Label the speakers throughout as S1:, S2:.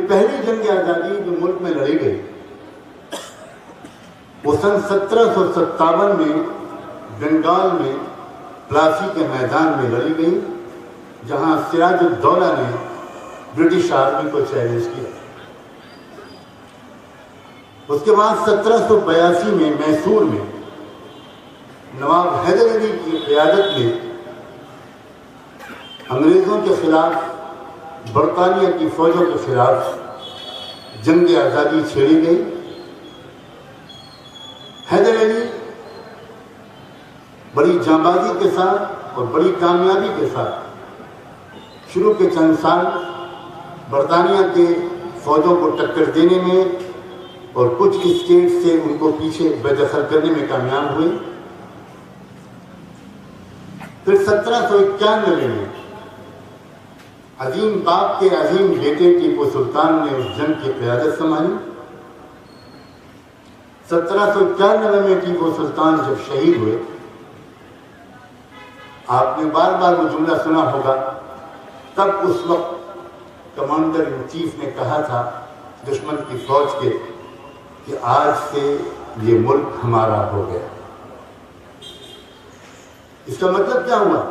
S1: पहली जंग आज़ादी जो मुल्क में लड़ी गई वो सन 1757 में बंगाल में प्लासी के मैदान में लड़ी गई, जहां सिराजुद्दौला ने ब्रिटिश आर्मी को चैलेंज किया। उसके बाद 1782 में मैसूर में नवाब हैदर अली की क़यादत में अंग्रेज़ों के खिलाफ, बरतानिया की फौजों के खिलाफ जंग आज़ादी छेड़ी गई। हैदर अली बड़ी जांबाजी के साथ और बड़ी कामयाबी के साथ शुरू के चंद साल बरतानिया के फौजों को टक्कर देने में और कुछ स्टेट से उनको पीछे बेदखल करने में कामयाब हुए। फिर 1791 में अजीम बाप के अजीम बेटे टीपू सुल्तान ने उस जंग की क़यादत संभाली। 1791 में टीपू सुल्तान जब शहीद हुए, आपने बार बार वो जुमला सुना होगा, तब उस वक्त कमांडर इन चीफ ने कहा था दुश्मन की फौज के कि आज से ये मुल्क हमारा हो गया। इसका मतलब क्या हुआ?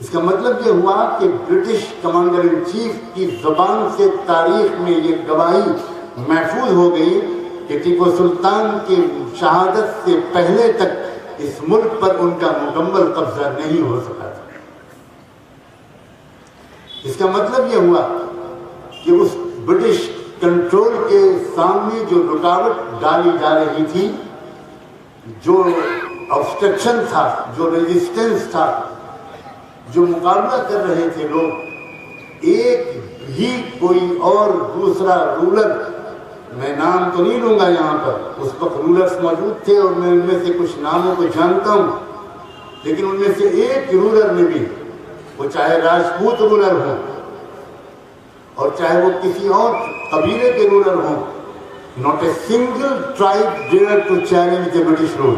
S1: इसका मतलब ये हुआ कि ब्रिटिश कमांडर इन चीफ की ज़बान से तारीख में ये गवाही महफूज हो गई कि टीपू सुल्तान की शहादत से पहले तक इस मुल्क पर उनका मुकम्मल कब्जा नहीं हो सका था। इसका मतलब यह हुआ कि उस ब्रिटिश कंट्रोल के सामने जो रुकावट डाली जा रही थी, जो ऑब्स्ट्रक्शन था, जो रेजिस्टेंस था, जो मुकाबला कर रहे थे लोग, एक भी कोई और दूसरा रूलर, मैं नाम तो नहीं लूंगा यहाँ पर, उस वक्त रूलर्स मौजूद थे और मैं उनमें से कुछ नामों को जानता हूँ, लेकिन उनमें से एक रूलर ने भी, वो चाहे राजपूत रूलर हो और चाहे वो किसी और कबीले के रूलर हो, not a single tribe dared to challenge the British rule.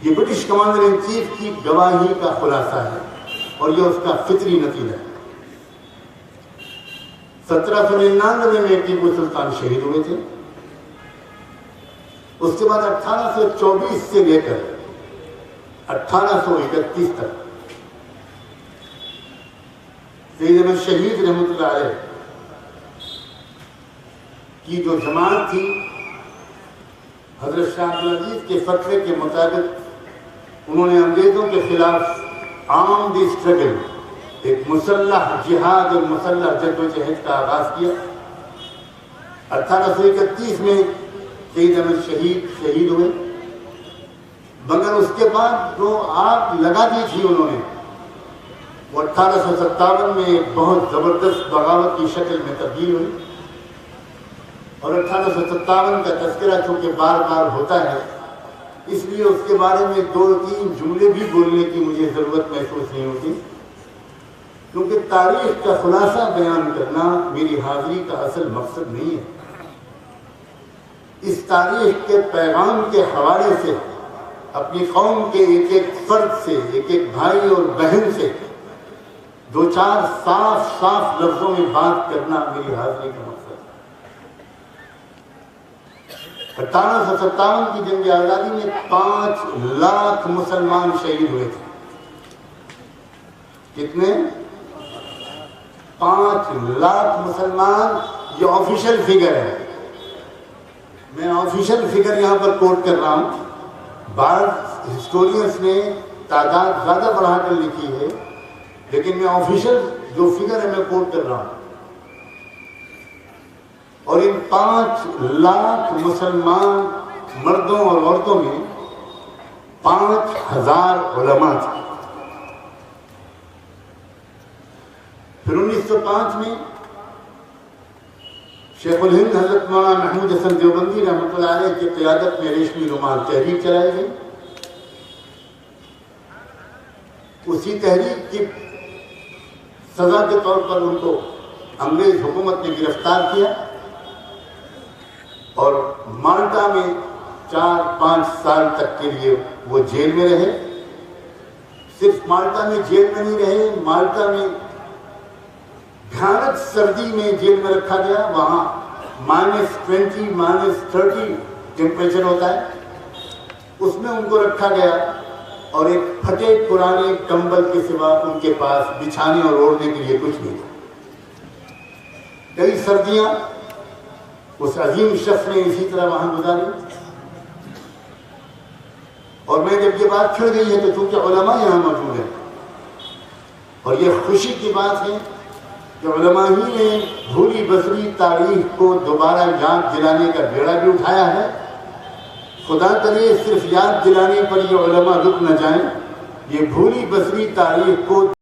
S1: ये ब्रिटिश कमांडर इन चीफ की गवाही का खुलासा है और यह उसका फितरी नतीजा है। 1799 में टीपू सुल्तान शहीद हुए थे। उसके बाद 1824 से लेकर 1831 तक सैयद अहमद शहीद रहमतुल्लाह अलैह की जो जमात थी, हजरत शाह अब्दुल अजीज के फतवे के मुताबिक उन्होंने अंग्रेजों के खिलाफ आर्म्ड स्ट्रगल, एक मुसल्लह जिहाद और मुसल्लह जद्दोजहद का आगाज किया। 1831 में सैयद अहमद शहीद हुए, मगर उसके बाद जो आग लगा दी थी उन्होंने, वो 1857 में एक बहुत ज़बरदस्त बगावत की शक्ल में तब्दील हुई। और 1857 का तज़किरा चूँकि बार बार होता है, इसलिए उसके बारे में 2-3 जुमले भी बोलने की मुझे ज़रूरत महसूस नहीं होती, क्योंकि तारीख का खुलासा बयान करना मेरी हाजिरी का असल मकसद नहीं है। इस तारीख के पैगाम के हवाले से अपनी कौम के एक एक फर्द से, एक एक भाई और बहन से 2-4 साफ लफ्जों में बात करना मेरी हाजिरी का मकसद है। 1857 की जंग आज़ादी में 5 लाख मुसलमान शहीद हुए थे। कितने? 5 लाख मुसलमान, ये ऑफिशियल फिगर है। मैं ऑफिशियल फिगर यहां पर कोट कर रहा हूं। बाद हिस्टोरियंस ने तादाद ज्यादा बढ़ाकर लिखी है, लेकिन मैं ऑफिशियल जो फिगर है मैं कोट कर रहा हूं। और इन 5 लाख मुसलमान मर्दों और औरतों में 5000 उलमा थे। फिर 1905 में शेखुल हिंद हजरत मौलाना महमूद हसन देवबंदी रहमतुल्लाह अलैह की क़यादत में रेशमी रुमाल तहरीक चलाई गई। उसी तहरीक की सजा के तौर पर उनको अंग्रेज हुकूमत ने गिरफ्तार किया और माल्टा में 4-5 साल तक के लिए वो जेल में रहे। सिर्फ माल्टा में जेल में नहीं रहे, माल्टा में सख्त सर्दी में जेल में रखा गया। वहाँ -20 -30 टेम्परेचर होता है, उसमें उनको रखा गया और एक फटे पुराने कंबल के सिवा उनके पास बिछाने और ओढ़ने के लिए कुछ नहीं था। कई सर्दियां उस अजीम शख्स ने इसी तरह वहां गुजारी। और मैं जब ये बात छिड़ गई है तो चूंकि उलमा यहाँ मौजूद है और ये खुशी की बात है कि उलमा ही ने भूली बसरी तारीख को दोबारा याद दिलाने का बेड़ा भी उठाया है। खुदा करे सिर्फ याद दिलाने पर ये उलमा रुक न जाएं, ये भूली बसरी तारीख को